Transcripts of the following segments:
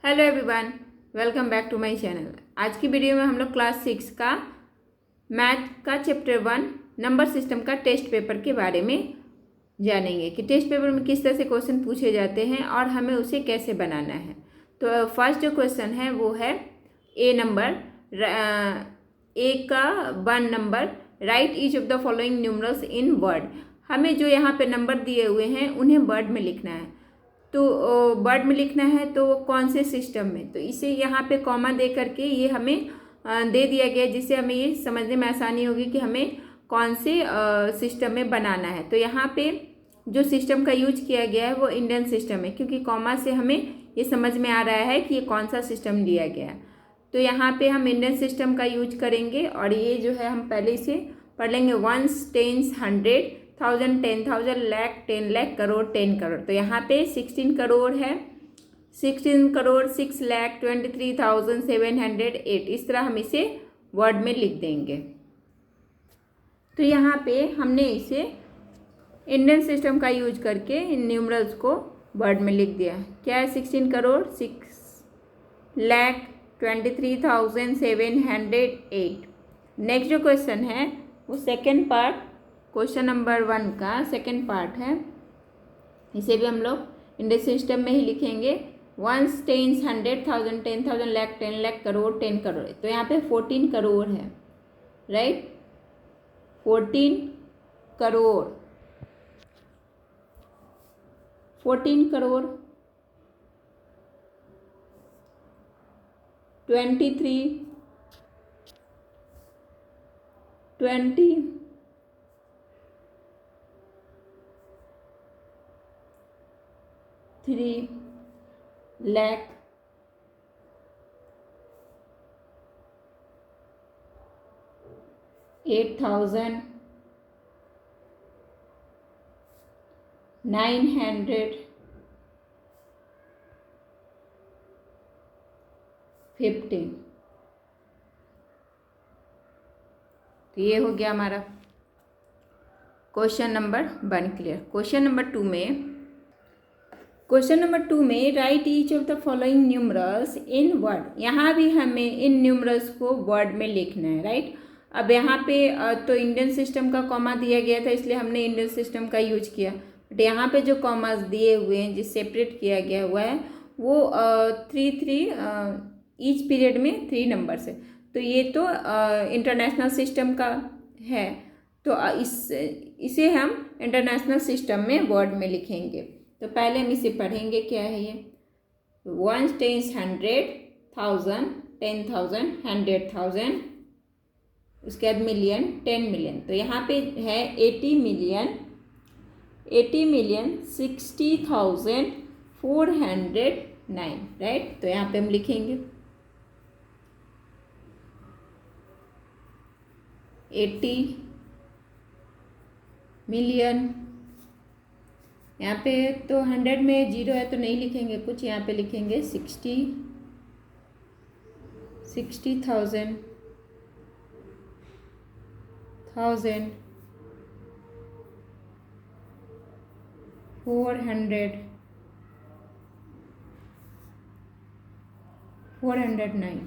Hello everyone, welcome back to my channel. आज की video में हम लोग क्लास 6 का मैथ का चैप्टर 1 नंबर सिस्टम का टेस्ट पेपर के बारे में जानेंगे कि टेस्ट पेपर में किस तरह से क्वेश्चन पूछे जाते हैं और हमें उसे कैसे बनाना है। तो फर्स्ट जो क्वेश्चन है वो है ए नंबर, ए का 1 number, right each of the following numerals in word. हमें जो यहाँ पे नंबर दिए हुए हैं उन्हें वर्ड में लिखना है। तो वर्ड में लिखना है तो वो कौन से सिस्टम में, तो इसे यहाँ पे कॉमा दे करके ये हमें दे दिया गया, जिससे हमें ये समझने में आसानी होगी कि हमें कौन से सिस्टम में बनाना है। तो यहाँ पे जो सिस्टम का यूज किया गया है वो इंडियन सिस्टम है, क्योंकि कॉमा से हमें ये समझ में आ रहा है कि ये कौन सा सिस्टम दिया गया है। तो यहाँ पे हम इंडियन सिस्टम का यूज करेंगे और ये जो है हम पहले इसे पढ़ लेंगे। Ones, tens, 100, 1000, 10,000, lakh, 10 lakh, crore, 10 crore. तो यहाँ पे 16 करोड़ है, 16 करोड़, 6 लाख, 23,708। इस तरह हम इसे वर्ड में लिख देंगे। तो यहाँ पे हमने इसे इंडियन सिस्टम का यूज करके इन न्यूमरल्स को वर्ड में लिख दिया। क्या है? 16 करोड़, 6 लाख, 23,708। नेक्स्ट जो क्वेश्चन है वो सेकेंड पार्ट, क्वेश्चन नंबर 1 का सेकेंड पार्ट है। इसे भी हम लोग इंडियन सिस्टम में ही लिखेंगे। Ones, tens, 100, 1000, 10,000, lakh, 10 lakh, crore, 10 crore. तो यहाँ पे 14 करोड़ है, राइट? 14 करोड़, 14 करोड़, 23, 3 लाख, 8,915। तो ये हो गया हमारा question number 1 clear. Question number two में write each of the following numerals in word. यहाँ भी हमें इन न्यूमरल्स को वर्ड में लिखना है, राइट? अब यहाँ पे तो इंडियन सिस्टम का कॉमा दिया गया था, इसलिए हमने इंडियन सिस्टम का यूज किया। बट यहाँ पे जो कॉमास दिए हुए हैं, जिस सेपरेट किया गया हुआ है, वो 3 ईच पीरियड में 3 नंबर्स है। तो ये तो इंटरनेशनल सिस्टम का है, तो इसे हम इंटरनेशनल सिस्टम में वर्ड में लिखेंगे। तो पहले हम इसे पढ़ेंगे। क्या है ये? 1, 10, 100, 1000, 10,000, 100,000, उसके बाद मिलियन, 10 मिलियन। तो यहाँ पे है 80 मिलियन, 60,409, राइट? तो यहाँ पे हम लिखेंगे 80 मिलियन। यहाँ पे तो 100 में 0 है तो नहीं लिखेंगे कुछ, यहाँ पे लिखेंगे 60,000, 409,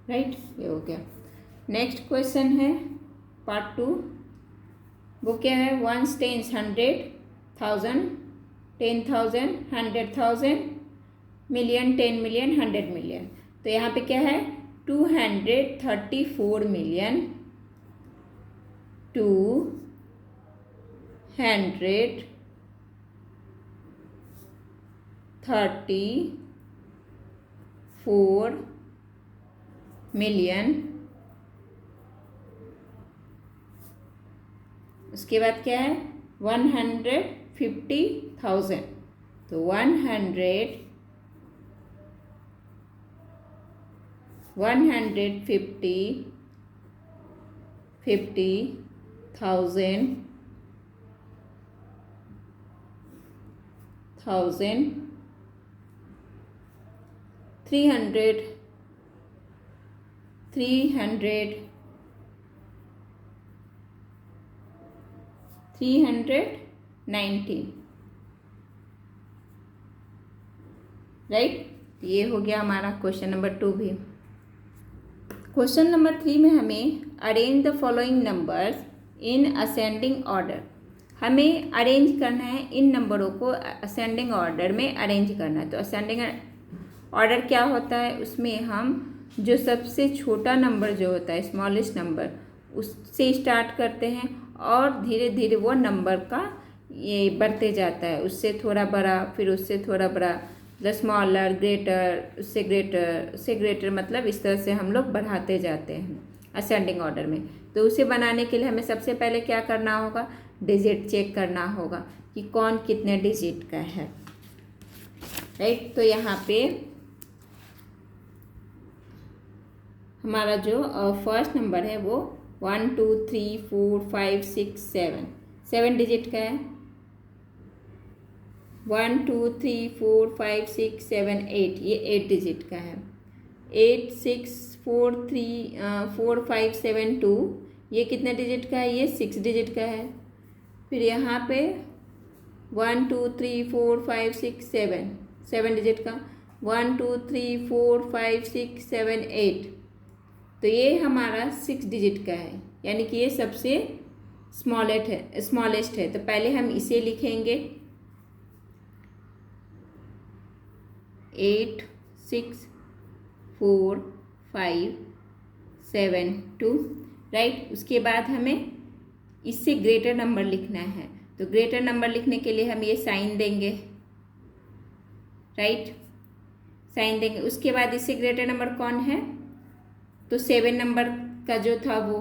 राइट? ये हो गया। नेक्स्ट क्वेश्चन है पार्ट 2। वो क्या है? 1, 10, 100, 1000, 10,000, 100,000, मिलियन, 10 मिलियन, 100 मिलियन। तो यहाँ पे क्या है? 234 मिलियन, 234 मिलियन। उसके बाद क्या है? 150,000। तो 150,000, 300, 319, राइट। ये हो गया हमारा क्वेश्चन नंबर 2 भी। क्वेश्चन नंबर 3 में हमें arrange the following numbers in ascending order, हमें अरेंज करना है इन नंबरों को असेंडिंग ऑर्डर में अरेंज करना है। तो असेंडिंग ऑर्डर क्या होता है, उसमें हम जो सबसे छोटा नंबर जो होता है स्मॉलेस्ट नंबर उससे स्टार्ट करते हैं और धीरे धीरे वो नंबर का ये बढ़ते जाता है, उससे थोड़ा बड़ा, फिर उससे थोड़ा बड़ा, द स्मॉलर, ग्रेटर, उससे ग्रेटर, उससे ग्रेटर, मतलब इस तरह से हम लोग बढ़ाते जाते हैं असेंडिंग ऑर्डर में। तो उसे बनाने के लिए हमें सबसे पहले क्या करना होगा, डिजिट चेक करना होगा कि कौन कितने डिजिट का है, राइट। तो यहाँ पे हमारा जो फर्स्ट नंबर है वो 1 2 3 4 5 6 7 डिजिट का है। 1 2 3 4 5 6 7 8, ये 8 डिजिट का है। 8 6 4 3 4 5 7 2, ये कितने डिजिट का है, ये 6 डिजिट का है। फिर यहाँ पे 1 2 3 4 5 6 7 डिजिट का, 1 2 3 4 5 6 7 8, तो ये हमारा 6 डिजिट का है, यानी कि ये सबसे स्मॉलेस्ट है। तो पहले हम इसे लिखेंगे 8 6 4 5 7 2, राइट। उसके बाद हमें इससे ग्रेटर नंबर लिखना है, तो ग्रेटर नंबर लिखने के लिए हम ये साइन देंगे, राइट, साइन देंगे। उसके बाद इससे ग्रेटर नंबर कौन है, तो 7 नंबर का जो था वो।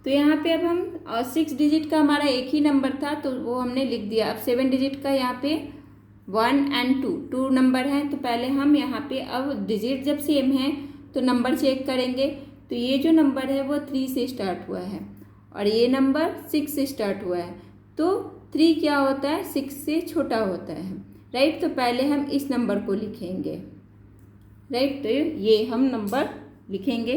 तो यहाँ पे अब हम 6 डिजिट का हमारा एक ही नंबर था तो वो हमने लिख दिया। अब 7 डिजिट का यहाँ पे 1 और 2 नंबर हैं, तो पहले हम यहाँ पे अब डिजिट जब सेम है तो नंबर चेक करेंगे। तो ये जो नंबर है वो 3 से स्टार्ट हुआ है और ये नंबर 6 से स्टार्ट हुआ है, तो 3 क्या होता है, 6 से छोटा होता है, राइट। तो पहले हम इस नंबर को लिखेंगे, राइट। तो ये हम नंबर लिखेंगे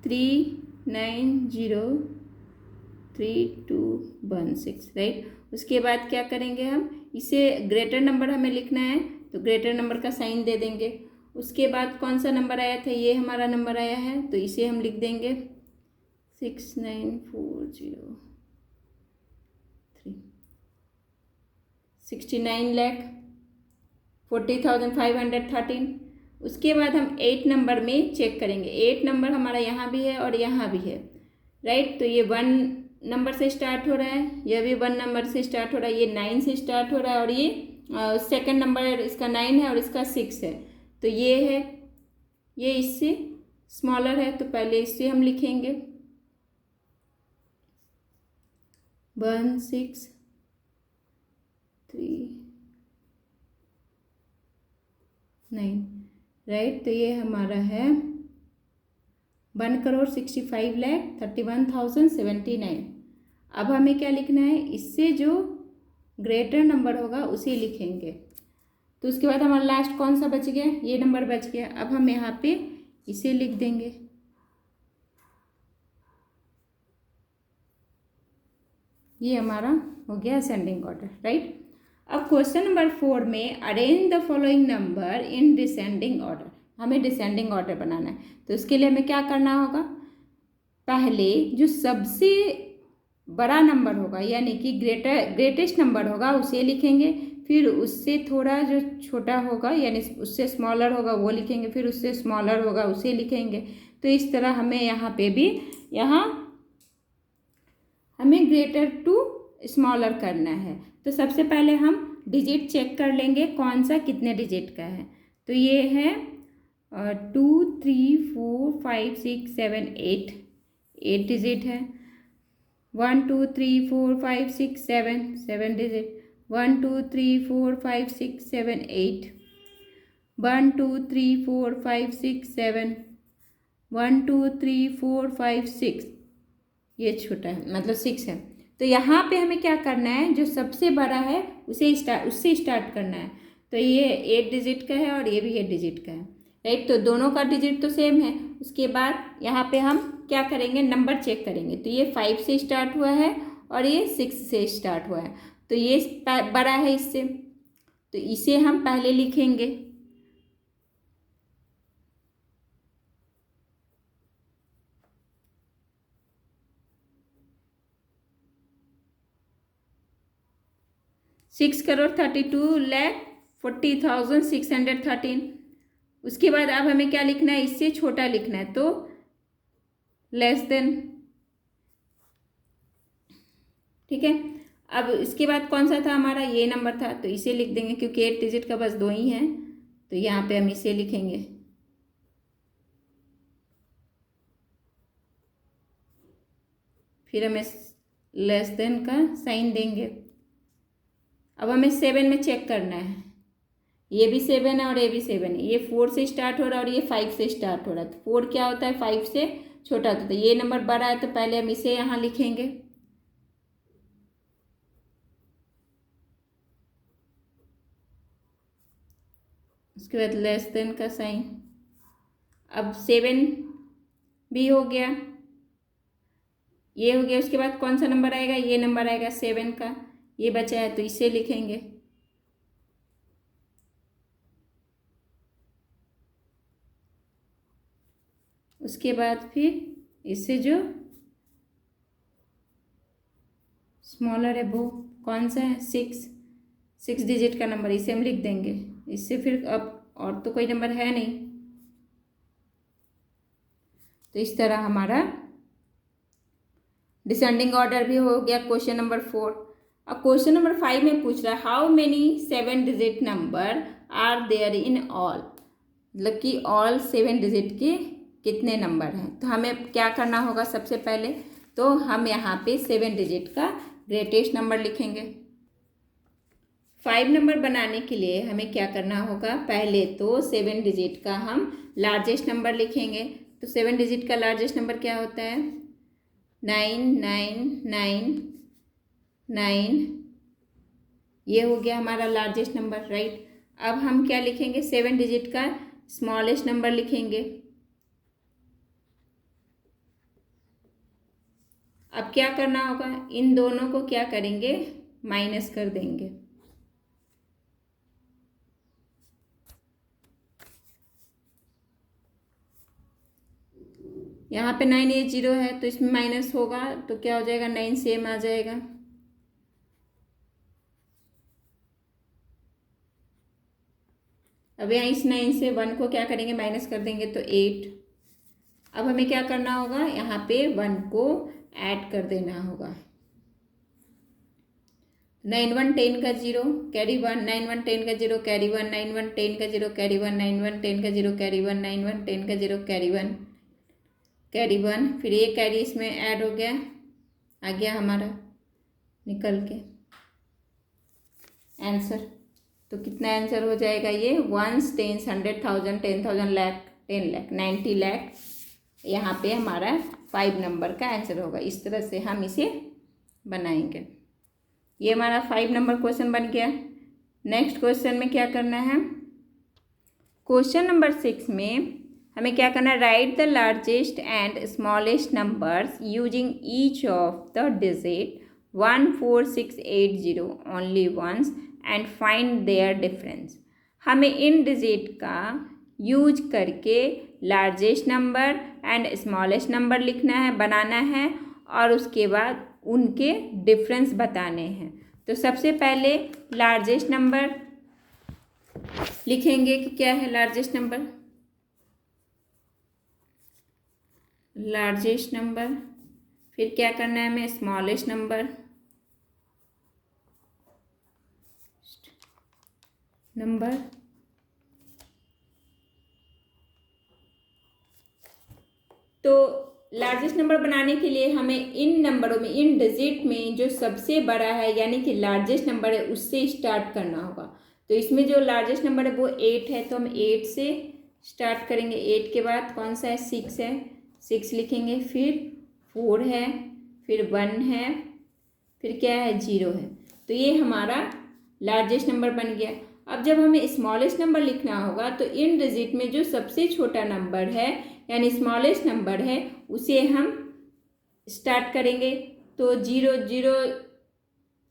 390321 राइट। उसके बाद क्या करेंगे, हम इसे ग्रेटर नंबर हमें लिखना है तो ग्रेटर नंबर का साइन दे देंगे। उसके बाद कौन सा नंबर आया था, ये हमारा नंबर आया है, तो इसे हम लिख देंगे 69403, 69,40,513। उसके बाद हम 8 नंबर में चेक करेंगे। 8 नंबर हमारा यहाँ भी है और यहाँ भी है, राइट। तो ये 1 नंबर से स्टार्ट हो रहा है, यह भी 1 नंबर से स्टार्ट हो रहा है, ये 9 से स्टार्ट हो रहा है और ये सेकंड नंबर इसका 9 है और इसका 6 है। तो ये है, ये इससे स्मॉलर है, तो पहले इससे हम लिखेंगे 1 6 3 9, राइट। तो ये हमारा है 1,65,31,079। अब हमें क्या लिखना है, इससे जो ग्रेटर नंबर होगा उसे लिखेंगे। तो उसके बाद हमारा लास्ट कौन सा बच गया, ये नंबर बच गया। अब हम यहाँ पे इसे लिख देंगे, ये हमारा हो गया असेंडिंग ऑर्डर, राइट। अब क्वेश्चन नंबर 4 में arrange the following number in descending order, हमें डिसेंडिंग ऑर्डर बनाना है। तो उसके लिए हमें क्या करना होगा, पहले जो सबसे बड़ा नंबर होगा यानी कि ग्रेटेस्ट नंबर होगा उसे लिखेंगे, फिर उससे थोड़ा जो छोटा होगा यानी उससे स्मॉलर होगा वो लिखेंगे, फिर उससे स्मॉलर होगा उसे लिखेंगे। तो इस तरह हमें यहाँ पे भी हमें ग्रेटर टू स्मॉलर करना है। तो सबसे पहले हम डिजिट चेक कर लेंगे कौन सा कितने डिजिट का है। तो ये है 2 3 4 5 6 7 8 डिजिट है। 1 2 3 4 5 6 7 डिजिट। 1 2 3 4 5 6 7 8। 1 2 3 4 5 6 7। 1 2 3 4 5 6, ये छोटा है मतलब 6 है। तो यहाँ पे हमें क्या करना है, जो सबसे बड़ा है उससे स्टार्ट करना है। तो ये 8 डिजिट का है और ये भी 8 डिजिट का है, राइट। तो दोनों का डिजिट तो सेम है। उसके बाद यहाँ पे हम क्या करेंगे, नंबर चेक करेंगे। तो ये 5 से स्टार्ट हुआ है और ये 6 से स्टार्ट हुआ है। तो ये बड़ा है इससे, तो इसे हम पहले लिखेंगे। $6,32,40,613। उसके बाद अब हमें क्या लिखना है, इससे छोटा लिखना है, तो लेस देन। ठीक है, अब इसके बाद कौन सा था हमारा, ये नंबर था, तो इसे लिख देंगे क्योंकि 8 डिजिट का बस 2 ही है, तो यहाँ पे हम इसे लिखेंगे। फिर हमें लेस देन का साइन देंगे। अब हमें 7 में चेक करना है, ये भी 7 है और ये भी 7 है, ये 4 से स्टार्ट हो रहा है और ये 5 से स्टार्ट हो रहा है। तो 4 क्या होता है, 5 से छोटा होता है, तो ये नंबर बड़ा है, तो पहले हम इसे यहाँ लिखेंगे। उसके बाद लेस देन का साइन। अब 7 भी हो गया, ये हो गया। उसके बाद कौन सा नंबर आएगा, ये नंबर आएगा 7 का, ये बचा है, तो इसे लिखेंगे। उसके बाद फिर इससे जो स्मॉलर है वो कौन सा है, 6 डिजिट का नंबर, इसे हम लिख देंगे। इससे फिर अब और तो कोई नंबर है नहीं, तो इस तरह हमारा डिसेंडिंग ऑर्डर भी हो गया क्वेश्चन नंबर 4। अब क्वेश्चन नंबर 5 में पूछ रहा है how many 7 digit number are there in all, मतलब कि ऑल 7 डिजिट के कितने नंबर हैं। तो हमें क्या करना होगा, सबसे पहले तो हम यहाँ पे 7 डिजिट का ग्रेटेस्ट नंबर लिखेंगे। 5 नंबर बनाने के लिए हमें क्या करना होगा, पहले तो 7 डिजिट का हम लार्जेस्ट नंबर लिखेंगे। तो 7 डिजिट का लार्जेस्ट नंबर क्या होता है, 9999, ये हो गया हमारा लार्जेस्ट नंबर, राइट। अब हम क्या लिखेंगे, 7 डिजिट का स्मॉलेस्ट नंबर लिखेंगे। अब क्या करना होगा, इन दोनों को क्या करेंगे, माइनस कर देंगे। यहाँ पे 9 ये 0 है, तो इसमें माइनस होगा, तो क्या हो जाएगा, 9 सेम आ जाएगा। अब यहाँ इस 9 से 1 को क्या करेंगे, माइनस कर देंगे, तो 8। अब हमें क्या करना होगा, यहाँ पे 1 को ऐड कर देना होगा। 9 1 10 का 0 कैरी 1, 9 1 10 का 0 कैरी 1, 9 1 10 का 0 कैरी 1, 9 1 10 का 0 कैरी 1, 9 1 10 का 0 कैरी 1, कैरी 1। फिर ये कैरी इसमें ऐड हो गया, आ गया हमारा निकल के आंसर। तो कितना आंसर हो जाएगा, ये 1s 10s 100,000 10,000 लाख 10 लाख 90 लाख, यहाँ पे हमारा 5 नंबर का आंसर होगा। इस तरह से हम इसे बनाएंगे। ये हमारा 5 नंबर क्वेश्चन बन गया। नेक्स्ट क्वेश्चन में क्या करना है, क्वेश्चन नंबर 6 में हमें क्या करना है, write the largest and smallest numbers using each of the digit 1 4 6 8 0 only once and find their difference. हमें इन डिजिट का यूज करके largest number and smallest number लिखना है, बनाना है, और उसके बाद उनके डिफरेंस बताने हैं। तो सबसे पहले लार्जेस्ट नंबर लिखेंगे कि क्या है लार्जेस्ट नंबर, लार्जेस्ट नंबर। फिर क्या करना है हमें, स्मॉलेस्ट नंबर तो लार्जेस्ट नंबर बनाने के लिए हमें इन नंबरों में, इन डिजिट में जो सबसे बड़ा है यानी कि लार्जेस्ट नंबर है उससे स्टार्ट करना होगा। तो इसमें जो लार्जेस्ट नंबर है वो 8 है, तो हम 8 से स्टार्ट करेंगे। 8 के बाद कौन सा है, 6 है, 6 लिखेंगे। फिर 4 है, फिर 1 है, फिर क्या है, 0 है। तो ये हमारा लार्जेस्ट नंबर बन गया। अब जब हमें स्मॉलेस्ट नंबर लिखना होगा तो इन डिजिट में जो सबसे छोटा नंबर है यानी स्मॉलेस्ट नंबर है उसे हम स्टार्ट करेंगे। तो 0 0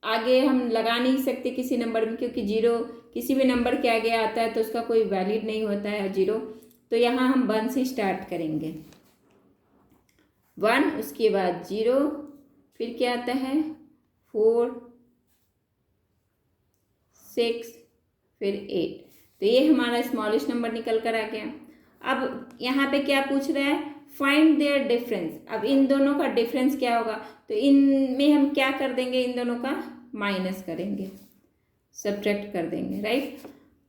आगे हम लगा नहीं सकते किसी नंबर में, क्योंकि जीरो किसी भी नंबर के आगे आता है तो उसका कोई वैलिड नहीं होता है जीरो। तो यहाँ हम 1 से स्टार्ट करेंगे, 1, उसके बाद 0, फिर क्या आता है 4, 6, फिर 8। तो ये हमारा स्मॉलेस्ट नंबर निकल कर आ गया। अब यहाँ पे क्या पूछ रहा है, फाइंड देयर डिफरेंस। अब इन दोनों का डिफरेंस क्या होगा, तो इनमें हम क्या कर देंगे, इन दोनों का माइनस करेंगे, सब्ट्रैक्ट कर देंगे, राइट।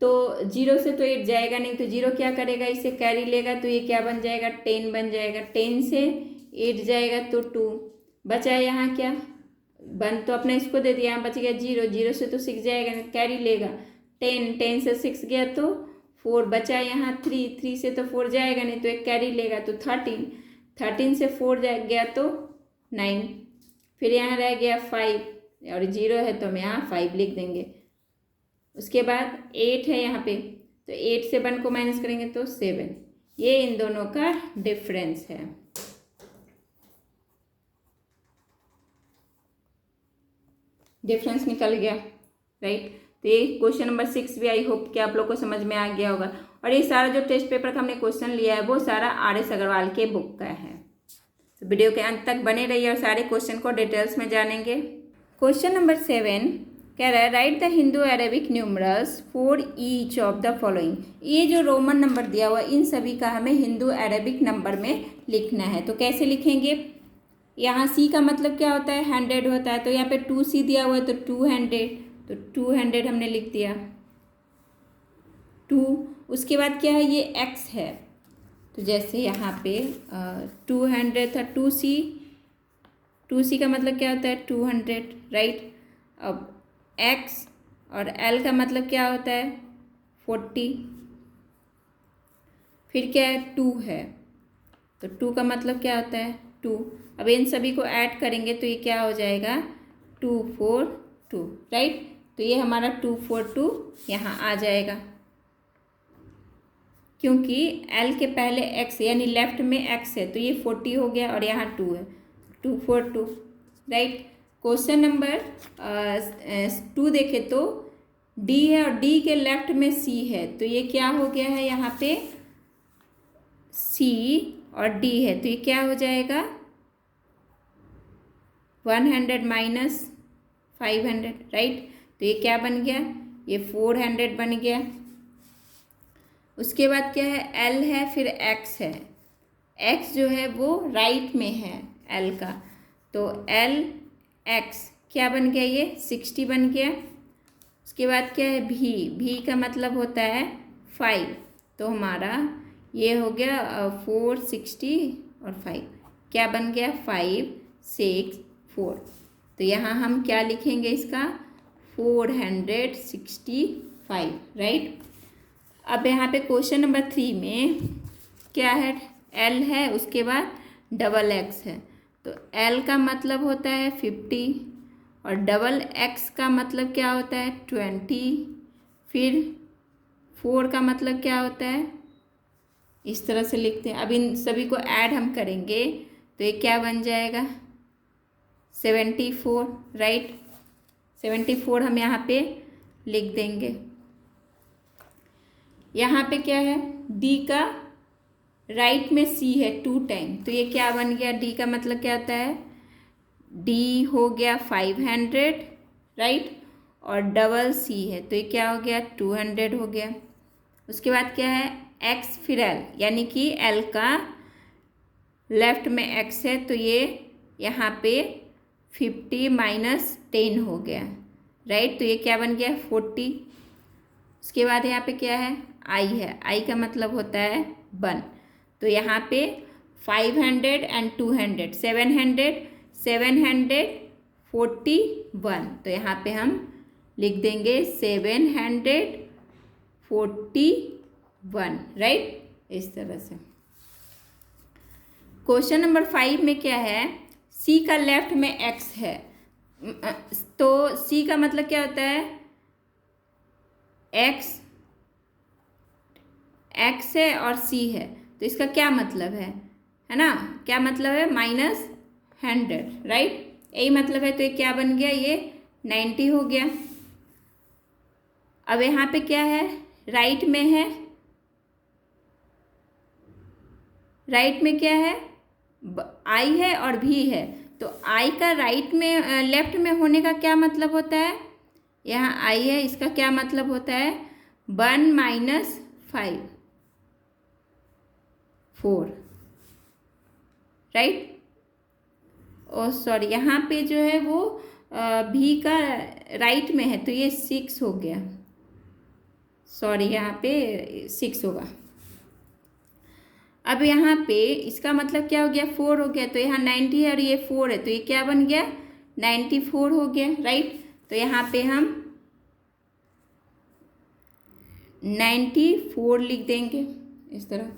तो 0 से तो 8 जाएगा नहीं, तो 0 क्या करेगा, इसे कैरी लेगा, तो ये क्या बन जाएगा 10 बन जाएगा। 10 से 8 जाएगा तो 2 बचा। यहाँ क्या 1 तो अपने इसको दे दिया, यहाँ बच गया 0, 0 से तो 6 जाएगा नहीं, कैरी लेगा। 10 से 6 गया तो 4 बचा। यहाँ 3 से तो 4 जाएगा नहीं, तो एक कैरी लेगा तो 13 से 4 गया तो 9, फिर यहाँ रह गया 5 और 0 है तो हम यहाँ 5 लिख देंगे। उसके बाद 8 है यहाँ पे, तो 8 से 1 को माइनस करेंगे तो 7। ये इन दोनों का डिफरेंस है। डिफरेंस निकल गया, राइट। तो ये क्वेश्चन नंबर 6 भी आई होप कि आप लोग को समझ में आ गया होगा। और ये सारा जो टेस्ट पेपर का हमने क्वेश्चन लिया है वो सारा RS अग्रवाल के बुक का है। तो वीडियो के अंत तक बने रहिए और सारे क्वेश्चन को डिटेल्स में जानेंगे। क्वेश्चन नंबर 7 कह रहा है write the Hindu Arabic numerals for each of the following. ये जो रोमन नंबर दिया हुआ इन सभी का हमें हिंदू अरेबिक नंबर में लिखना है। तो कैसे लिखेंगे, यहाँ C का मतलब क्या होता है 100 होता है, तो यहाँ पे 2C दिया हुआ है तो 200, तो 200 हमने लिख दिया 2। उसके बाद क्या है, ये X है, तो जैसे यहाँ पे 200 था, 2C का मतलब क्या होता है 200, राइट। अब X और L का मतलब क्या होता है 40, फिर क्या है 2 है, तो 2 का मतलब क्या होता है 2। अब इन सभी को ऐड करेंगे तो ये क्या हो जाएगा 242, राइट। तो ये हमारा 242 यहाँ आ जाएगा, क्योंकि L के पहले X यानी लेफ्ट में X है तो ये 40 हो गया और यहाँ 2 है, 242, राइट। क्वेश्चन नंबर 2 देखें तो D है और D के लेफ्ट में C है, तो ये क्या हो गया है यहाँ पे C और D है, तो ये क्या हो जाएगा 100 माइनस 500, राइट। तो ये क्या बन गया, ये 400 बन गया। उसके बाद क्या है L है, फिर X है, X जो है वो राइट में है L का, तो L X क्या बन गया, ये 60 बन गया। उसके बाद क्या है V का मतलब होता है 5, तो हमारा ये हो गया 460 और 5 क्या बन गया 5 6 4। तो यहाँ हम क्या लिखेंगे इसका 465, राइट। अब यहाँ पे क्वेश्चन नंबर 3 में क्या है L है, उसके बाद डबल X है, तो L का मतलब होता है 50 और डबल X का मतलब क्या होता है 20, फिर 4 का मतलब क्या होता है, इस तरह से लिखते हैं। अब इन सभी को ऐड हम करेंगे तो ये क्या बन जाएगा 74, राइट। 74 हम यहाँ पे लिख देंगे। यहाँ पे क्या है D का राइट में C है 2 टाइम, तो ये क्या बन गया D का मतलब क्या होता है D हो गया 500, राइट, और डबल C है तो ये क्या हो गया 200 हो गया। उसके बाद क्या है X फिर L, यानी कि L का लेफ्ट में X है तो ये यहाँ पे 50 माइनस 10 हो गया, राइट, तो ये क्या बन गया 40। उसके बाद यहाँ पे क्या है I है, I का मतलब होता है 1, तो यहाँ पे 500 एंड 200 741, तो यहाँ पे हम लिख देंगे 741, राइट, इस तरह से। क्वेश्चन नंबर 5 में क्या है C का लेफ्ट में X है, तो C का मतलब क्या होता है X है और C है, तो इसका क्या मतलब है ना, क्या मतलब है -100, राइट, यही मतलब है। तो ये क्या बन गया ये 90 हो गया। अब यहाँ पे क्या है, राइट में है, राइट में क्या है, आई है और भी है। तो आई का राइट में लेफ्ट में होने का क्या मतलब होता है, यहाँ आई है, इसका क्या मतलब होता है, 1 माइनस 5 4, राइट। ओ सॉरी, यहाँ पे जो है वो भी का राइट में है तो ये 6 हो गया, सॉरी यहाँ पे 6 होगा। अब यहाँ पे इसका मतलब क्या हो गया, 4 हो गया। तो यहाँ 90 है और ये 4 है तो ये क्या बन गया, 94 हो गया, राइट। तो यहाँ पे हम 94 लिख देंगे इस तरह।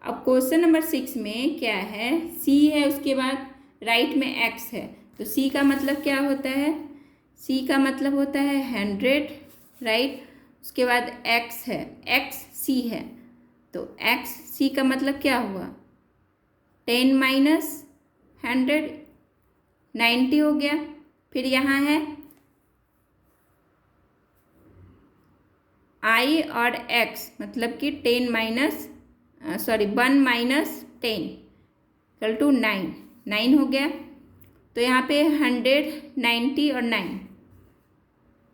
अब क्वेश्चन नंबर 6 में क्या है, सी है, उसके बाद राइट में एक्स है। तो सी का मतलब क्या होता है, सी का मतलब होता है 100, राइट। उसके बाद एक्स है, एक्स सी है, तो एक्स सी का मतलब क्या हुआ, 10 माइनस 100, 90 हो गया। फिर यहाँ है आई और एक्स, मतलब कि 10 माइनस 1 माइनस 10 इक्वल टू 9, 9 हो गया। तो यहाँ पे 100, 90 और 9,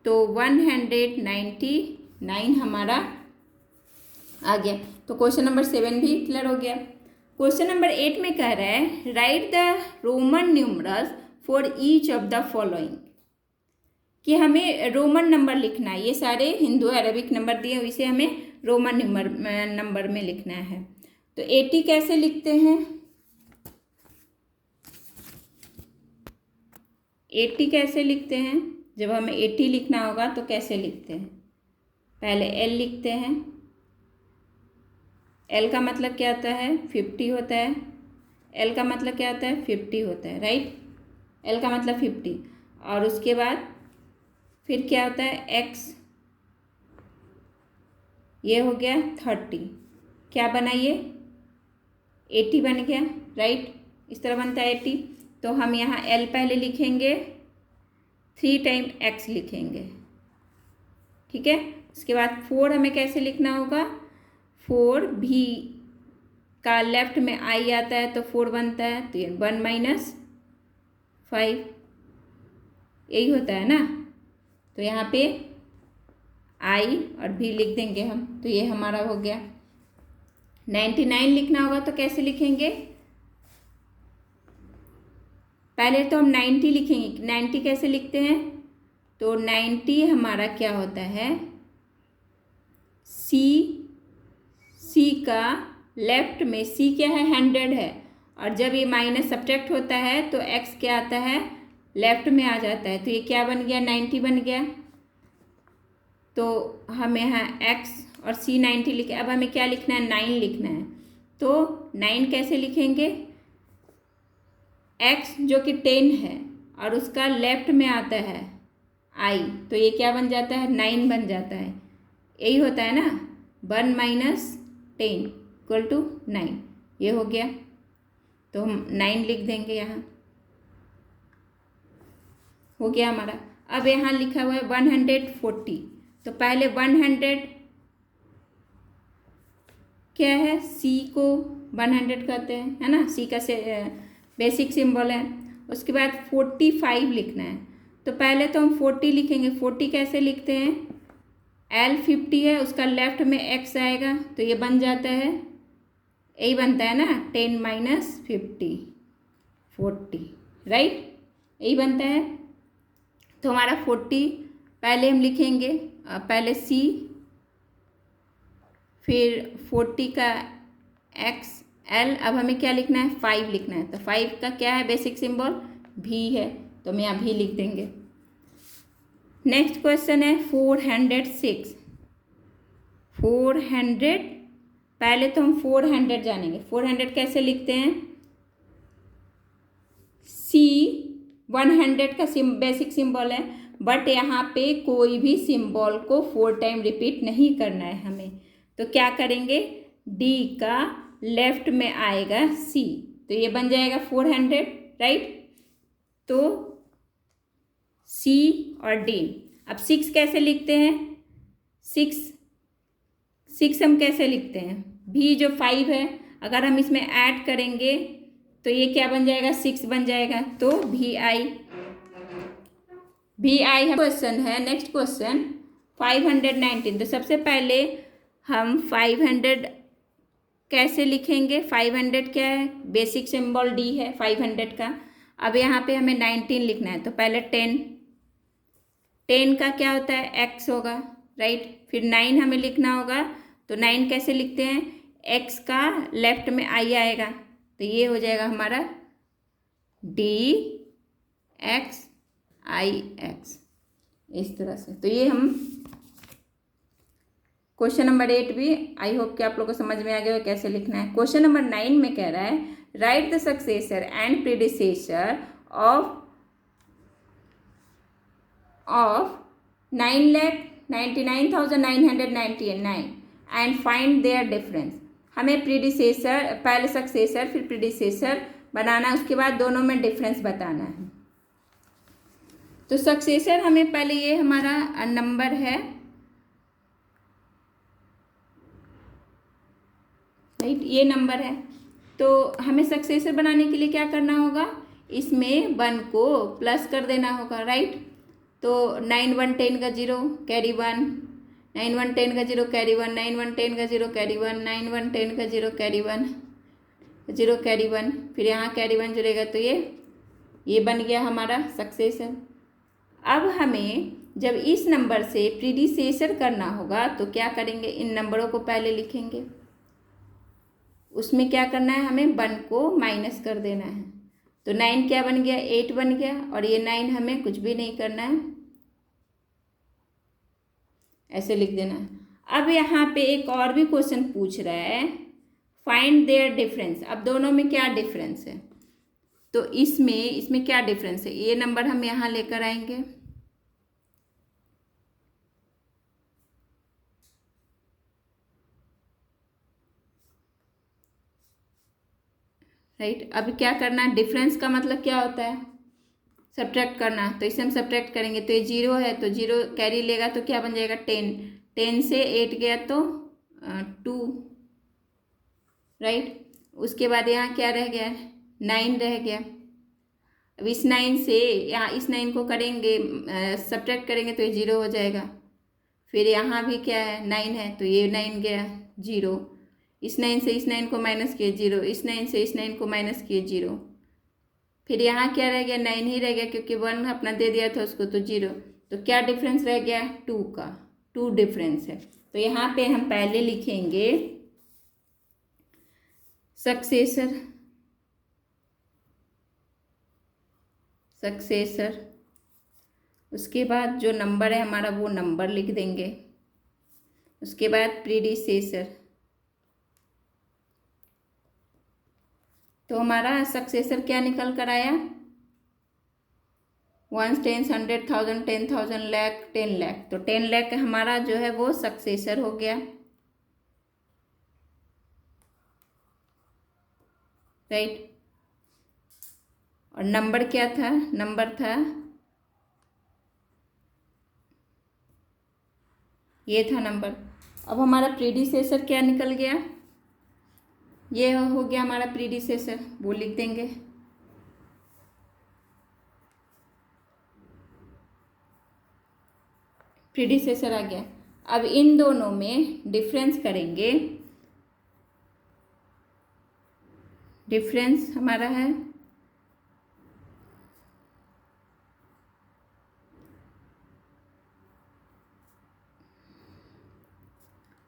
तो 199 हमारा आ गया। तो क्वेश्चन नंबर 7 भी क्लियर हो गया। क्वेश्चन नंबर 8 में कह रहा है, write the Roman numerals for each of the following, कि हमें रोमन नंबर लिखना है। ये सारे हिंदू अरबिक नंबर दिए, इसे हमें रोमन नंबर में लिखना है। तो 80 कैसे लिखते हैं, 80 कैसे लिखते हैं, जब हमें 80 लिखना होगा तो कैसे लिखते हैं, पहले एल लिखते हैं। एल का मतलब क्या होता है, 50 होता है। एल का मतलब क्या होता है, 50 होता है, राइट। एल का मतलब 50। और उसके बाद फिर क्या होता है, एक्स, ये हो गया 30, क्या बना ये 80 बन गया, राइट। इस तरह बनता है 80। तो हम यहाँ एल पहले लिखेंगे, 3 टाइम एक्स लिखेंगे, ठीक है। उसके बाद 4 हमें कैसे लिखना होगा, 4 भी का लेफ्ट में आई आता है तो 4 बनता है, तो ये 1 माइनस 5, यही होता है ना। तो यहाँ पे आई और भी लिख देंगे हम, तो ये हमारा हो गया। 99 लिखना होगा तो कैसे लिखेंगे, पहले तो हम 90 लिखेंगे। 90 कैसे लिखते हैं, तो 90 हमारा क्या होता है, सी का लेफ्ट में सी क्या है, 100 है, और जब ये माइनस सब्ट्रैक्ट होता है तो एक्स क्या आता है, लेफ्ट में आ जाता है, तो ये क्या बन गया, 90 बन गया। तो हम यहाँ एक्स और सी 90 लिखे। अब हमें क्या लिखना है, 9 लिखना है। तो 9 कैसे लिखेंगे, एक्स जो कि 10 है और उसका लेफ्ट में आता है आई, तो ये क्या बन जाता है, 9 बन जाता है, यही होता है ना, 1 माइनस 10 इक्वल टू 9, ये हो गया। तो हम 9 लिख देंगे, यहाँ हो गया हमारा। अब यहाँ लिखा हुआ है 140, तो पहले 100 क्या है, सी को 100 कहते हैं, है ना, सी का बेसिक सिंबल है। उसके बाद 45 लिखना है, तो पहले तो हम 40 लिखेंगे। 40 कैसे लिखते हैं, एल 50 है, उसका लेफ्ट में एक्स आएगा, तो ये बन जाता है, यही बनता है ना, 10 माइनस 50 40, राइट, यही बनता है। तो हमारा 40 पहले हम लिखेंगे, पहले सी, फिर 40 का एक्स, एल। अब हमें क्या लिखना है, 5 लिखना है। तो 5 का क्या है, बेसिक सिंबल भी है, तो हम यहाँ भी लिख देंगे। नेक्स्ट क्वेश्चन है 406। 400, पहले तो हम 400 जानेंगे। 400 कैसे लिखते हैं, सी 100 का बेसिक सिंबल है, बट यहाँ पे कोई भी सिंबल को 4 टाइम रिपीट नहीं करना है हमें। तो क्या करेंगे, डी का लेफ्ट में आएगा सी, तो ये बन जाएगा 400, राइट। तो सी और डी। अब 6 कैसे लिखते हैं? 6 हम कैसे लिखते हैं? भी जो 5 है अगर हम इसमें ऐड करेंगे तो ये क्या बन जाएगा? 6 बन जाएगा। तो भी आई क्वेश्चन है। Next question 519। तो सबसे पहले हम 500 कैसे लिखेंगे? 500 क्या है? बेसिक सिंबल डी है 500 का। अब यहाँ पे हमें 19 लिखना है तो पहले 10 का क्या होता है? एक्स होगा, राइट। फिर 9 हमें लिखना होगा तो 9 कैसे लिखते हैं? एक्स का लेफ्ट में आई आएगा तो ये हो जाएगा हमारा DXIX, इस तरह से। तो ये हम क्वेश्चन नंबर 8 भी आई होप कि आप लोगों को समझ में आ गया कैसे लिखना है। क्वेश्चन नंबर 9 में कह रहा है write the successor and predecessor of 9,99,999 and find their difference. हमें प्रीडिसेसर पहले सक्सेसर फिर प्रीडिसेसर बनाना है, उसके बाद दोनों में डिफरेंस बताना है। तो सक्सेसर हमें पहले ये हमारा नंबर है, राइट, ये नंबर है। तो हमें सक्सेसर बनाने के लिए क्या करना होगा? इसमें 1 को प्लस कर देना होगा, राइट। तो 9 1 10 का 0 कैरी 1, 9 1 10 का 0 कैरी 1, 9 1 10 का 0 कैरी 1, 9 1 10 का 0 कैरी 1, 0 कैरी 1, फिर यहाँ कैरी 1 जुड़ेगा तो ये बन गया हमारा सक्सेसर। अब हमें जब इस नंबर से प्रीडिसेसर करना होगा तो क्या करेंगे? इन नंबरों को पहले लिखेंगे। उसमें क्या करना है? हमें 1 को माइनस कर देना है। तो 9 क्या बन गया? 8 बन गया। और ये 9 हमें कुछ भी नहीं करना है, ऐसे लिख देना है। अब यहाँ पे एक और भी क्वेश्चन पूछ रहा है फाइंड देयर डिफरेंस। अब दोनों में क्या डिफरेंस है? तो इसमें क्या डिफरेंस है? ये नंबर हम यहाँ लेकर आएंगे, राइट। अब क्या करना है? डिफरेंस का मतलब क्या होता है? सब्ट्रैक्ट करना। तो इसे हम सब्ट्रैक्ट करेंगे तो ये 0 है तो 0 कैरी लेगा तो क्या बन जाएगा? 10। 10 से 8 गया तो 2, राइट। उसके बाद यहाँ क्या रह गया? 9 रह गया। अब इस 9 से यहाँ इस 9 को करेंगे सब्ट्रैक्ट करेंगे तो ये 0 हो जाएगा। फिर यहाँ भी क्या है? 9 है तो ये 9 गया 0। इस 9 से इस 9 को माइनस किए 0, इस 9 से इस 9 को माइनस किए 0। फिर यहाँ क्या रह गया? 9 ही रह गया क्योंकि 1 अपना दे दिया था उसको तो 0। तो क्या डिफरेंस रह गया? 2 का। 2 डिफरेंस है। तो यहाँ पे हम पहले लिखेंगे सक्सेसर, उसके बाद जो नंबर है हमारा वो नंबर लिख देंगे, उसके बाद प्रीडिसेसर। तो हमारा सक्सेसर क्या निकल कर आया? 1 10 100 1000 10,000 लाख 10 लाख। तो 10 लाख हमारा जो है वो सक्सेसर हो गया, राइट। और नंबर क्या था? नंबर था ये था नंबर। अब हमारा प्रीडिसेसर क्या निकल गया? ये हो गया हमारा प्रीडिसेसर, वो लिख देंगे। प्रीडिसेसर आ गया। अब इन दोनों में डिफरेंस करेंगे। डिफरेंस हमारा है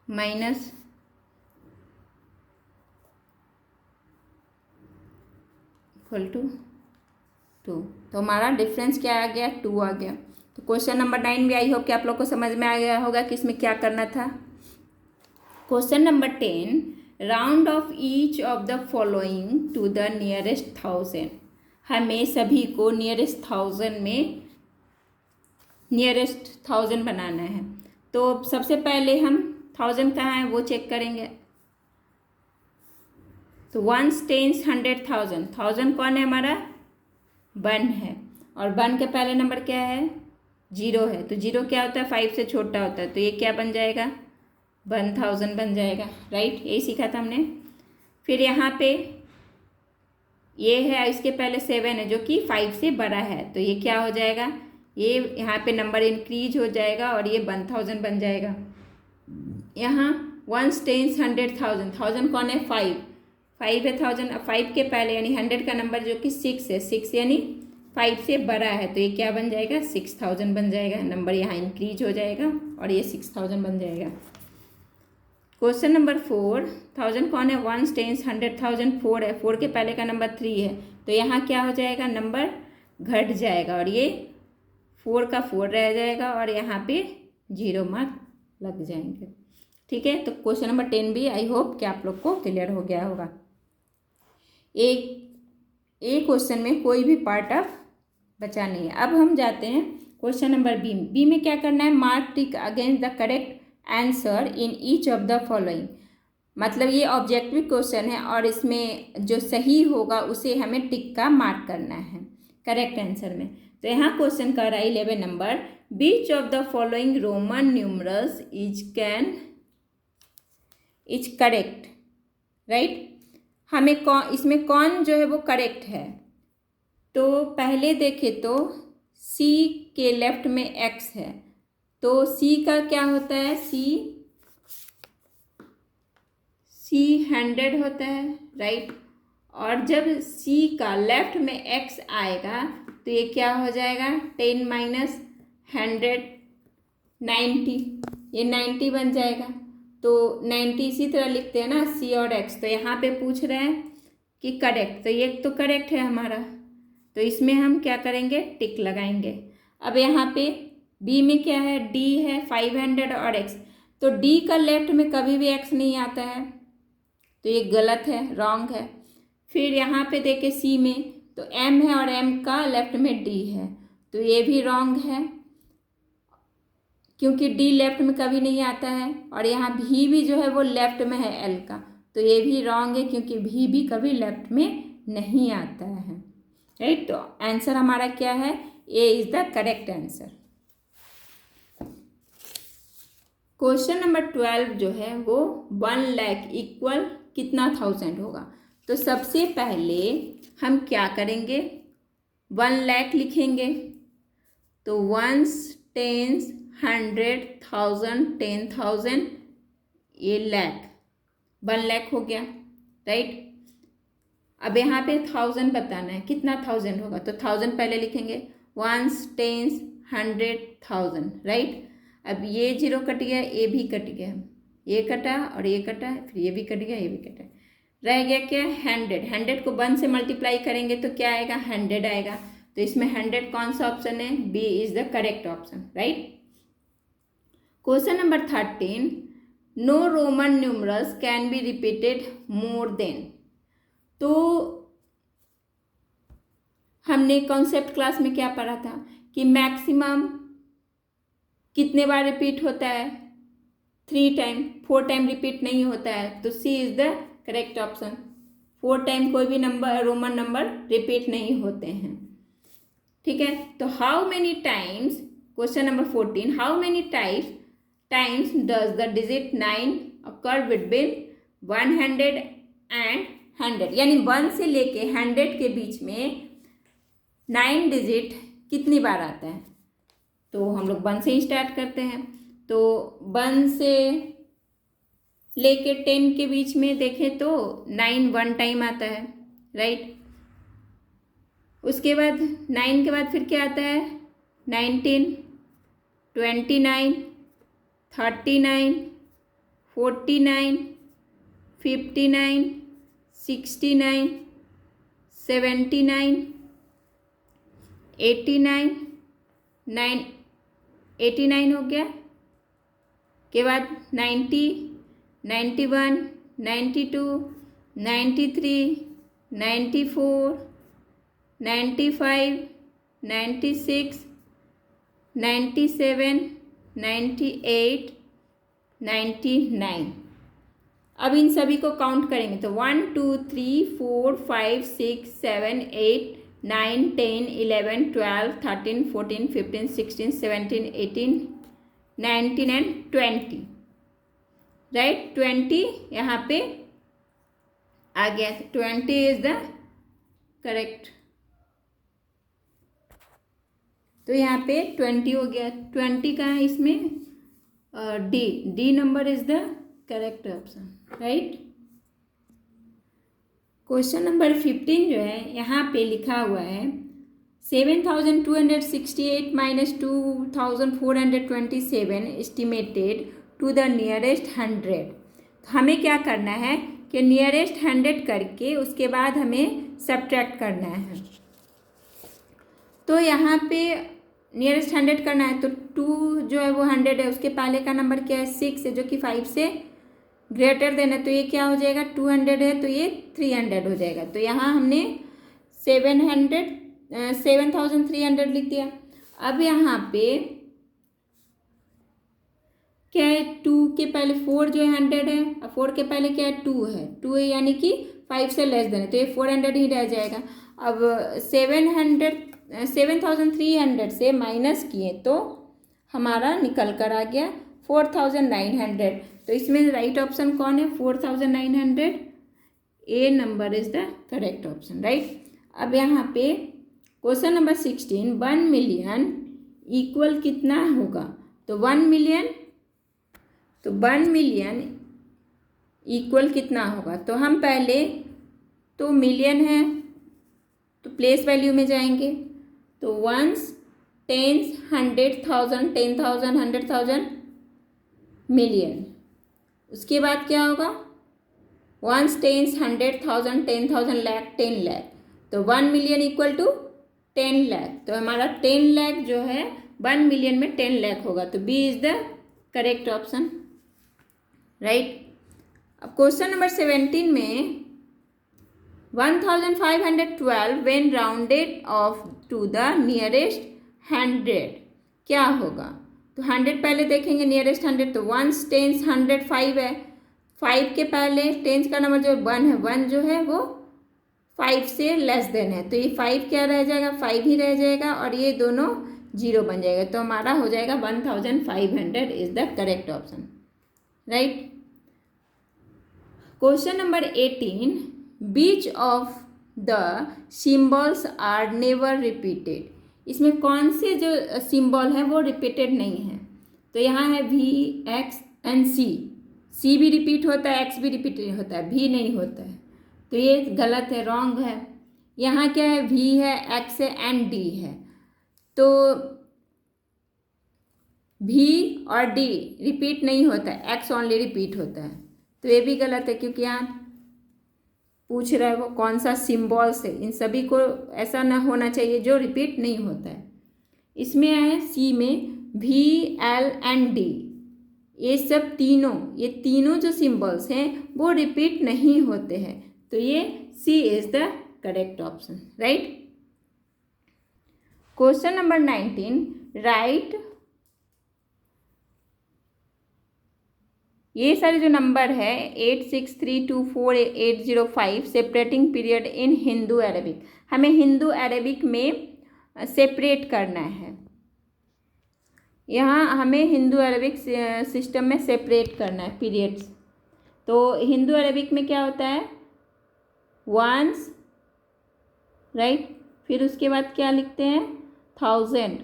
माइनस इक्वल टू 2। तो हमारा डिफरेंस क्या आ गया? 2 आ गया। तो क्वेश्चन नंबर 9 भी आई होप कि आप लोग को समझ में आ गया होगा कि इसमें क्या करना था। Question number 10 round off each of the following to the nearest 1000। हमें सभी को नियरेस्ट 1000 में नियरेस्ट 1000 बनाना है। तो सबसे पहले हम 1000 कहाँ है वो चेक करेंगे। तो 1 10 100 1000 1000 कौन है हमारा? 1 है। और 1 के पहले नंबर क्या है, 0 है, तो 0 क्या होता है, 5 से छोटा होता है, तो ये क्या बन जाएगा, 1000 बन जाएगा, राइट। यही सीखा था हमने। फिर यहाँ पे ये है, इसके पहले 7 है जो कि 5 से बड़ा है, तो ये क्या हो जाएगा, ये यहाँ पे नंबर इंक्रीज हो जाएगा और ये 1000 बन जाएगा। यहाँ 1 10 100 1000 कौन है, 5 है 1000, अब 5 के पहले यानी 100 का नंबर जो कि 6 है, 6 यानी 5 से बड़ा है, तो ये क्या बन जाएगा, 6000 बन जाएगा, नंबर यहाँ इंक्रीज हो जाएगा और ये 6000 बन जाएगा। क्वेश्चन नंबर 4, 1000 कौन है, 1 10 100 4 है, 4 के पहले का नंबर 3 है, तो यहाँ क्या हो जाएगा, नंबर घट जाएगा और ये 4 का 4 रह जाएगा और यहाँ पे 0 मार्क लग जाएंगे, ठीक है। तो क्वेश्चन नंबर 10 भी आई होप कि आप लोग को क्लियर हो गया होगा। एक क्वेश्चन में कोई भी पार्ट अब बचा नहीं है। अब हम जाते हैं क्वेश्चन नंबर बी में क्या करना है, mark tick against the correct answer in each of the following. मतलब ये ऑब्जेक्टिव क्वेश्चन है और इसमें जो सही होगा उसे हमें टिक का मार्क करना है करेक्ट आंसर में। तो यहाँ क्वेश्चन कर रहा है 11 number, beach of the following Roman numerals is correct, right. हमें इसमें कौन जो है वो करेक्ट है, तो पहले देखें तो सी के लेफ्ट में एक्स है, तो सी का क्या होता है, सी 100 होता है, राइट। और जब सी का लेफ्ट में एक्स आएगा तो ये क्या हो जाएगा, 10 माइनस 100 90, ये 90 बन जाएगा। तो 90 इसी तरह लिखते हैं ना, सी और एक्स। तो यहाँ पे पूछ रहे हैं कि करेक्ट, तो ये तो करेक्ट है हमारा, तो इसमें हम क्या करेंगे, टिक लगाएंगे। अब यहाँ पे बी में क्या है, डी है 500 और एक्स, तो डी का लेफ्ट में कभी भी एक्स नहीं आता है, तो ये गलत है, रॉन्ग है। फिर यहाँ पे देखे सी में तो एम है और एम का लेफ्ट में डी है, तो ये भी रॉन्ग है क्योंकि डी लेफ्ट में कभी नहीं आता है। और यहाँ भी जो है वो लेफ्ट में है एल का, तो ये भी रॉन्ग है क्योंकि भी कभी लेफ्ट में नहीं आता है, राइट। तो आंसर हमारा क्या है, A is the correct answer. Question number 12 जो है वो 1 लाख इक्वल कितना 1000 होगा। तो सबसे पहले हम क्या करेंगे, 1 लाख लिखेंगे, तो 1 10 100 1000 10,000 ये लाख, 1 लाख हो गया, राइट। अब यहाँ पे 1000 बताना है, कितना 1000 होगा, तो 1000 पहले लिखेंगे, 1 10 100 1000, राइट। अब ये 0 कट गया, ये भी कट गया, ये कटा और ये कटा, फिर ये भी कट गया, ये भी कटा, रह गया क्या, 100 को 1 से मल्टीप्लाई करेंगे तो क्या आएगा, 100 आएगा। तो इसमें 100 कौन सा ऑप्शन है, B is the correct option, right. Question number 13, no Roman numerals can be repeated more than. तो हमने कॉन्सेप्ट क्लास में क्या पढ़ा था कि मैक्सिमम कितने बार रिपीट होता है, 3 टाइम, 4 टाइम रिपीट नहीं होता है, तो C is the correct option. 4 time कोई भी नंबर, रोमन नंबर रिपीट नहीं होते हैं, ठीक है। तो how many times, question number 14, how many times does the digit 9 occur between 100 and 100, यानी 1 से लेके 100 के बीच में 9 डिजिट कितनी बार आता है। तो हम लोग 1 से ही स्टार्ट करते हैं, तो 1 से लेके 10 के बीच में देखें तो 9 1 टाइम आता है, राइट। उसके बाद 9 के बाद फिर क्या आता है, 19 29 39 49 59 69 79 89 हो गया, के बाद 90 91 92 93 94 95 96 97 98 99। अब इन सभी को काउंट करेंगे तो 1 2 3 4 5 6 7 8 9, 10, 11, 12, 13, 14, 15, 16, 17, 18, 19 एंड 20, राइट। 20 यहाँ पे आ गया, 20 इज द करेक्ट। तो यहाँ पे 20 हो गया। 20 का है इसमें D number is the correct option, right. Question number 15 जो है यहाँ पे लिखा हुआ है 7268 minus 2427 estimated to the nearest 100। हमें क्या करना है कि नियरेस्ट 100 करके उसके बाद हमें सब्ट्रैक्ट करना है। तो यहाँ पे नियरेस्ट 100 करना है तो 2 जो है वो 100 है, उसके पहले का नंबर क्या है 6 है जो कि 5 से ग्रेटर देन है। तो ये क्या हो जाएगा 200 है तो ये 300 हो जाएगा। तो यहाँ हमने 7300 लिख दिया। अब यहाँ पे क्या है 2 के पहले 4 जो है 100 है, अब 4 के पहले क्या है 2 है, 2 है यानी कि 5 से लेस देन है तो ये 400 ही रह जाएगा। अब 7300 से माइनस किए तो हमारा निकल कर आ गया 4900। तो इसमें राइट ऑप्शन कौन है 4900, A number is the correct option, right. अब यहाँ पे क्वेश्चन नंबर 16 1 मिलियन इक्वल कितना होगा। तो 1 मिलियन इक्वल कितना होगा। तो हम पहले तो मिलियन है तो प्लेस वैल्यू में जाएंगे तो वंस, टेंस, 100,000, 10,000, 100,000, मिलियन। उसके बाद क्या होगा वंस, टेंस, 100,000, 10,000, लाख, 10 लाख। तो 1 मिलियन इक्वल टू 10 लाख। तो हमारा 10 लाख जो है 1 मिलियन में 10 लाख होगा। तो B is the correct option, right. अब क्वेश्चन नंबर 17 में 1512 when rounded off to the nearest 100 क्या होगा। तो 100 पहले देखेंगे नियरेस्ट 100 तो वंस, टेंस, 100, 5 है, 5 के पहले टेंस का नंबर जो 1 है, 1 जो है वो 5 से लेस देन है तो ये 5 क्या रह जाएगा 5 ही रह जाएगा और ये दोनों 0 बन जाएगा। तो हमारा हो जाएगा 1500 is the correct option, right. Question number 18 which of the symbols are never repeated. इसमें कौन से जो सिंबल है वो रिपीटेड नहीं है। तो यहाँ है V, X and C। C भी रिपीट होता है, X भी रिपीट होता है, V नहीं होता है। तो ये गलत है, रॉन्ग है। यहाँ क्या है V है, X है एंड D है। तो V और D रिपीट नहीं होता है, X ओनली रिपीट होता है। तो ये भी गलत है क्योंकि यहाँ पूछ रहा है वो कौन सा सिम्बॉल्स है। इन सभी को ऐसा ना होना चाहिए जो रिपीट नहीं होता है। इसमें है सी में V, L एंड D। ये सब ये तीनों जो सिम्बल्स हैं वो रिपीट नहीं होते हैं। तो ये C is the correct option, right. Question number 19 right. ये सारे जो नंबर है 86324805 separating period in Hindu Arabic. हमें हिंदू अरेबिक में सेपरेट करना है। यहाँ हमें हिंदू अरेबिक सिस्टम में सेपरेट करना है पीरियड्स। तो हिंदू अरेबिक में क्या होता है वंस, राइट। फिर उसके बाद क्या लिखते हैं 1000,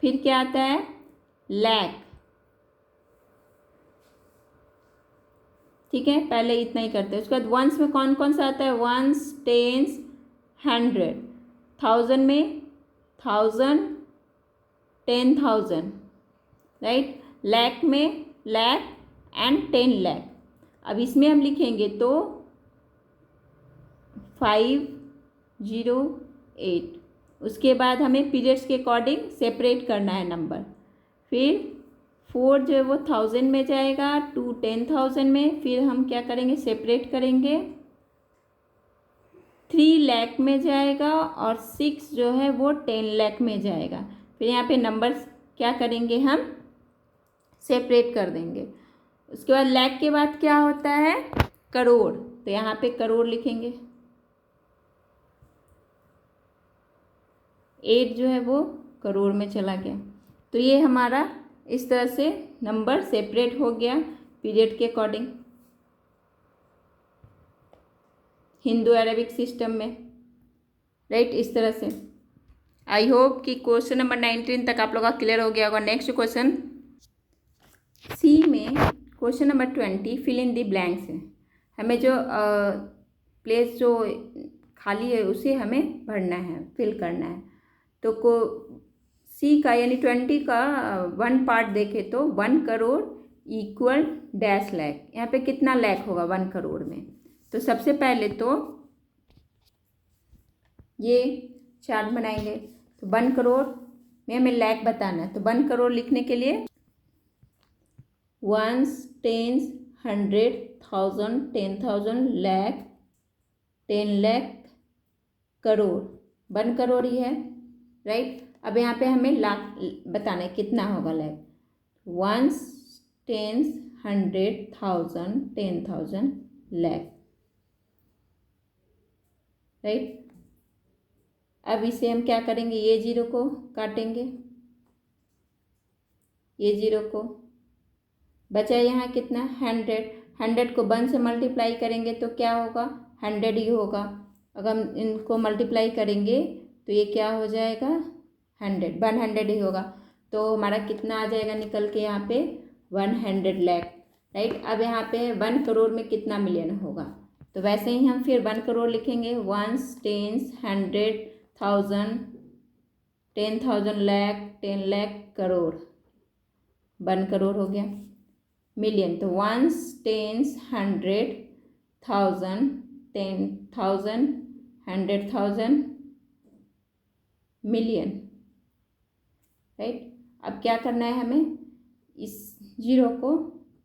फिर क्या आता है लाख, ठीक है। पहले इतना ही करते हैं। उसके बाद वंस में कौन कौन सा आता है वंस, टेंस, 100, 1000 में 1000, 10,000, राइट। लाख में लाख एंड 10 लाख। अब इसमें हम लिखेंगे तो 508। उसके बाद हमें पीरियड्स के अकॉर्डिंग सेपरेट करना है नंबर। फिर 4 जो है वो 1000 में जाएगा, 2 10,000 में। फिर हम क्या करेंगे सेपरेट करेंगे 3 लाख में जाएगा और 6 जो है वो 10 लाख में जाएगा। फिर यहाँ पे नंबर्स क्या करेंगे हम सेपरेट कर देंगे। उसके बाद लाख के बाद क्या होता है, करोड़। तो यहाँ पे करोड़ लिखेंगे। 8 जो है वो करोड़ में चला गया। तो ये हमारा इस तरह से नंबर सेपरेट हो गया पीरियड के अकॉर्डिंग हिंदू अरेबिक सिस्टम में, राइट। इस तरह से आई होप कि क्वेश्चन नंबर 19 तक आप लोग का क्लियर हो गया होगा। नेक्स्ट क्वेश्चन सी में question number 20 fill in the blanks है। हमें जो प्लेस जो खाली है उसे हमें भरना है, फिल करना है। तो को सी का यानी 20 का वन पार्ट देखें तो 1 करोड़ इक्वल डैश लाख। यहाँ पे कितना लाख होगा 1 करोड़ में? तो सबसे पहले तो ये चार्ट बनाएंगे। तो 1 करोड़ में हमें लाख बताना है। तो 1 करोड़ लिखने के लिए 1s, 10s, 100, 1000, 10,000, लाख, 10 लाख, करोड़। 1 करोड़ ही है, राइट। अब यहाँ पे हमें लाख बताना है कितना होगा lakh. 1s, 10s, 100, 1000, 10,000, lakh, right. अब इसे हम क्या करेंगे, ये जीरो को काटेंगे, ये जीरो को, बचा यहाँ कितना 100। 100 को 1 से मल्टीप्लाई करेंगे तो क्या होगा 100 ही होगा। अगर हम इनको मल्टीप्लाई करेंगे तो ये क्या हो जाएगा 100 ही होगा। तो हमारा कितना आ जाएगा निकल के यहाँ पे 100 लाख, राइट। अब यहाँ पे 1 करोड़ में कितना मिलियन होगा? तो वैसे ही हम फिर 1 करोड़ लिखेंगे 1s, 10s, 100, 1000, 10,000, लाख, 10 लाख, करोड़। 1 करोड़ हो गया। मिलियन तो 1s, 10s, 100, 1000, 10,000, 100,000, मिलियन, राइट। अब क्या करना है, हमें इस जीरो को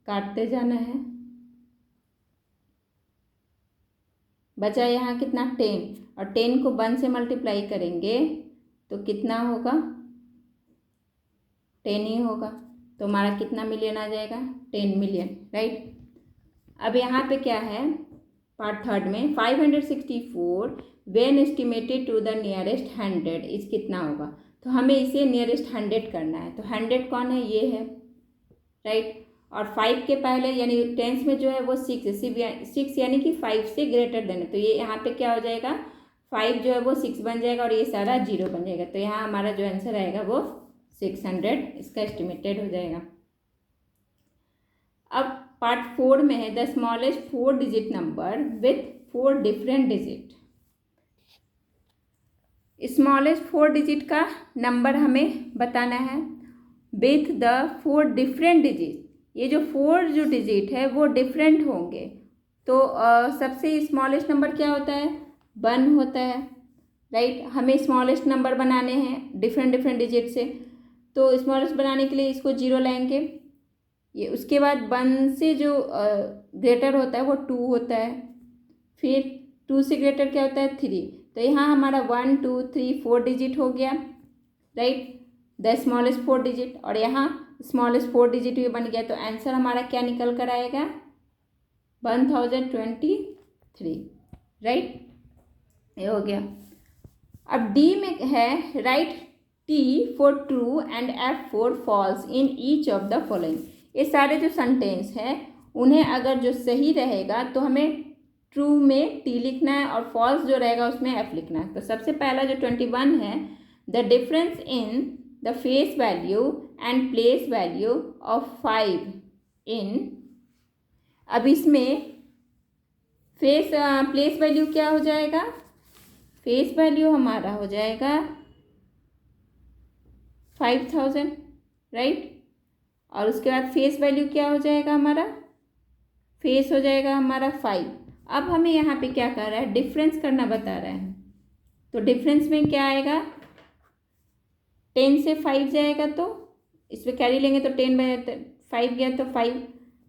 काटते जाना है। बचा यहाँ कितना 10, और 10 को 1 से मल्टीप्लाई करेंगे तो कितना होगा 10 ही होगा। तो हमारा कितना मिलियन आ जाएगा 10 मिलियन, राइट। अब यहाँ पे क्या है पार्ट थर्ड में 564 when estimated to the nearest 100 is कितना होगा? तो हमें इसे नियरेस्ट 100 करना है। तो 100 कौन है, ये है, राइट। और 5 के पहले यानी टेंस में जो है वो 6 है, 6 यानी कि 5 से ग्रेटर देन है। तो ये यहाँ पे क्या हो जाएगा 5 जो है वो 6 बन जाएगा और ये सारा 0 बन जाएगा। तो यहाँ हमारा जो आंसर आएगा वो 600 इसका एस्टिमेटेड हो जाएगा। अब पार्ट 4 में है the smallest 4 digit number with 4 different digit. Smallest 4 digit का नंबर हमें बताना है विथ द 4 डिफरेंट डिजिट। ये जो 4 जो डिजिट है वो डिफरेंट होंगे। तो सबसे स्मॉलेस्ट नंबर क्या होता है 1 होता है, राइट। हमें स्मॉलेस्ट नंबर बनाने हैं डिफरेंट डिजिट से। तो स्मॉलेस्ट बनाने के लिए इसको 0 लाएंगे। ये उसके बाद 1 से जो ग्रेटर होता है वो 2 होता है। फिर 2 से ग्रेटर क्या होता है 3। तो यहाँ हमारा 1 2 3 4 डिजिट हो गया, राइट, द स्मॉलेस्ट 4 डिजिट। और यहाँ स्मॉलेस्ट 4 डिजिट भी बन गया। तो आंसर हमारा क्या निकल कर आएगा 1023, राइट, ये हो गया। अब डी में है right T for true and F for falls in each of the following. ये सारे जो सेंटेंस हैं उन्हें अगर जो सही रहेगा तो हमें ट्रू में T लिखना है और फॉल्स जो रहेगा उसमें F लिखना है। तो सबसे पहला जो 21 है the difference in the face value and place value of 5 इन। अब इसमें प्लेस वैल्यू क्या हो जाएगा, फेस वैल्यू हमारा हो जाएगा 5000, राइट। और उसके बाद फेस वैल्यू क्या हो जाएगा हमारा, फेस हो जाएगा हमारा 5। अब हमें यहाँ पे क्या कर रहा है डिफरेंस करना बता रहा है। तो डिफरेंस में क्या आएगा 10 से 5 जाएगा तो इस पर कैरी लेंगे तो 10 5 गया तो 5,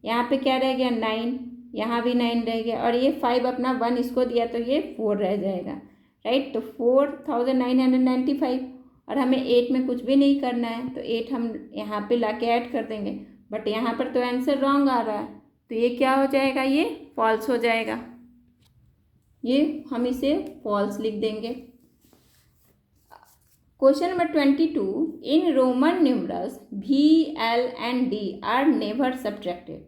यहाँ पे क्या रह गया 9, यहाँ भी 9 रह गया और ये 5 अपना 1 इसको दिया तो ये 4 रह जाएगा, राइट। तो 4995 और हमें 8 में कुछ भी नहीं करना है तो 8 हम यहाँ पे ला के ऐड कर देंगे बट यहाँ पर तो आंसर रॉन्ग आ रहा है, तो ये क्या हो जाएगा, ये फॉल्स हो जाएगा। ये हम इसे फॉल्स लिख देंगे। Question number 22, in Roman numerals V, L and D are never subtracted.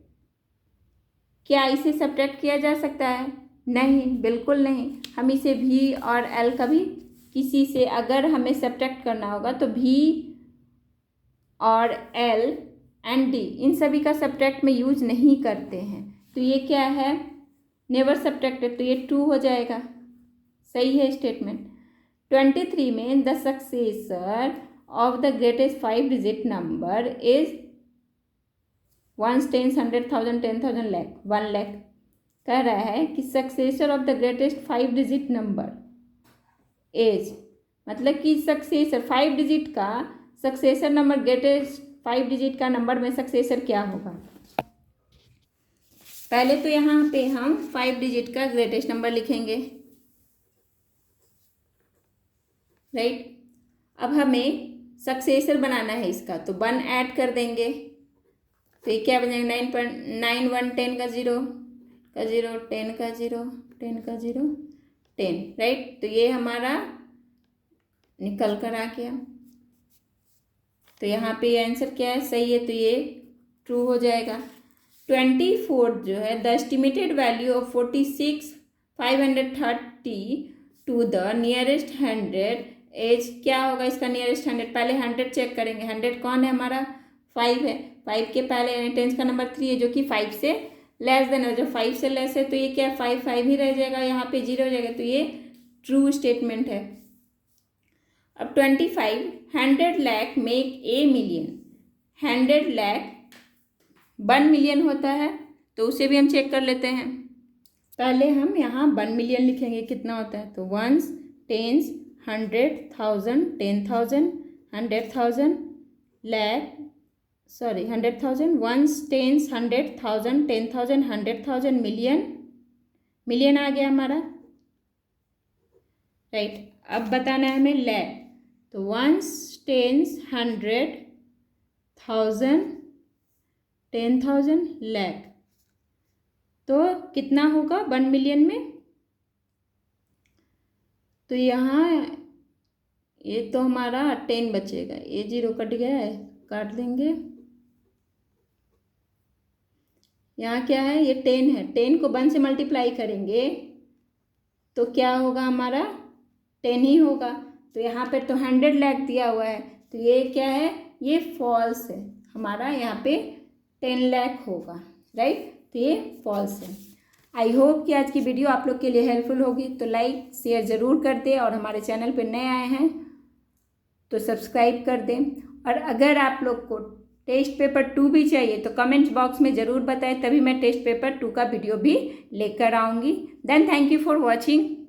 क्या इसे सब्ट्रैक्ट किया जा सकता है? नहीं, बिल्कुल नहीं। हम इसे V और L कभी किसी से अगर हमें सब्ट्रैक्ट करना होगा तो V और L एंड D इन सभी का सब्ट्रैक्ट में यूज नहीं करते हैं। तो ये क्या है, नेवर सब्ट्रैक्टेड, तो ये ट्रू हो जाएगा। सही है स्टेटमेंट। 23 में the successor of the greatest 5 digit number is 1, 10, 100,000, 10,000, lakh, 1 lakh. कह रहा है कि successor of the greatest 5 digit number is, मतलब कि सक्सेसर 5 डिजिट का सक्सेसर नंबर, ग्रेटेस्ट 5 डिजिट का नंबर में सक्सेसर क्या होगा। पहले तो यहाँ पे हम 5 डिजिट का ग्रेटेस्ट नंबर लिखेंगे, राइट। अब हमें सक्सेसर बनाना है इसका, तो 1 ऐड कर देंगे, तो ये क्या बनेगा, 9 1 10 का 0 का 0 10 का 0 10 का 0 10, राइट। तो ये हमारा निकल कर आ गया। तो यहाँ पे ये आंसर क्या है, सही है, तो ये ट्रू हो जाएगा। 24 जो है, the estimated value of 46,530 to the nearest 100 is, क्या होगा इसका नियरेस्ट 100। पहले 100 चेक करेंगे, 100 कौन है हमारा, 5 है। 5 के पहले 10 का नंबर 3 है, जो कि 5 से लेस देन है। जब 5 से लेस है तो ये क्या 5 5 ही रह जाएगा, यहाँ पे 0 हो जाएगा, तो ये ट्रू स्टेटमेंट है। अब 25, 100 lakh make a million. 100 lakh 1 million होता है, तो उसे भी हम चेक कर लेते हैं। पहले हम यहाँ 1 मिलियन लिखेंगे, कितना होता है, तो 1s, 10s, 100,000, 10,000, 100,000, lakh, sorry 100,000, 1s, 10s, 100,000, 10,000, 100,000, million, million आ गया हमारा, राइट। अब बताना है हमें लाख, तो 1s, 10s, 100,000, 10,000, लाख, तो कितना होगा 1 मिलियन में। तो यहाँ ये तो हमारा 10 बचेगा, ये 0 कट गया है, काट देंगे। यहाँ क्या है, ये 10 है, 10 को 1 से मल्टीप्लाई करेंगे तो क्या होगा हमारा 10 ही होगा। तो यहाँ पे तो 100 लाख दिया हुआ है, तो ये क्या है, ये फॉल्स है हमारा, यहाँ पे 10 लाख होगा, राइट। तो ये फॉल्स है। आई होप कि आज की वीडियो आप लोग के लिए हेल्पफुल होगी, तो लाइक शेयर ज़रूर कर दें, और हमारे चैनल पर नए आए हैं तो सब्सक्राइब कर दें। और अगर आप लोग को टेस्ट पेपर 2 भी चाहिए तो कमेंट बॉक्स में ज़रूर बताएं, तभी मैं टेस्ट पेपर 2 का वीडियो भी लेकर आऊँगी। Then thank you for watching.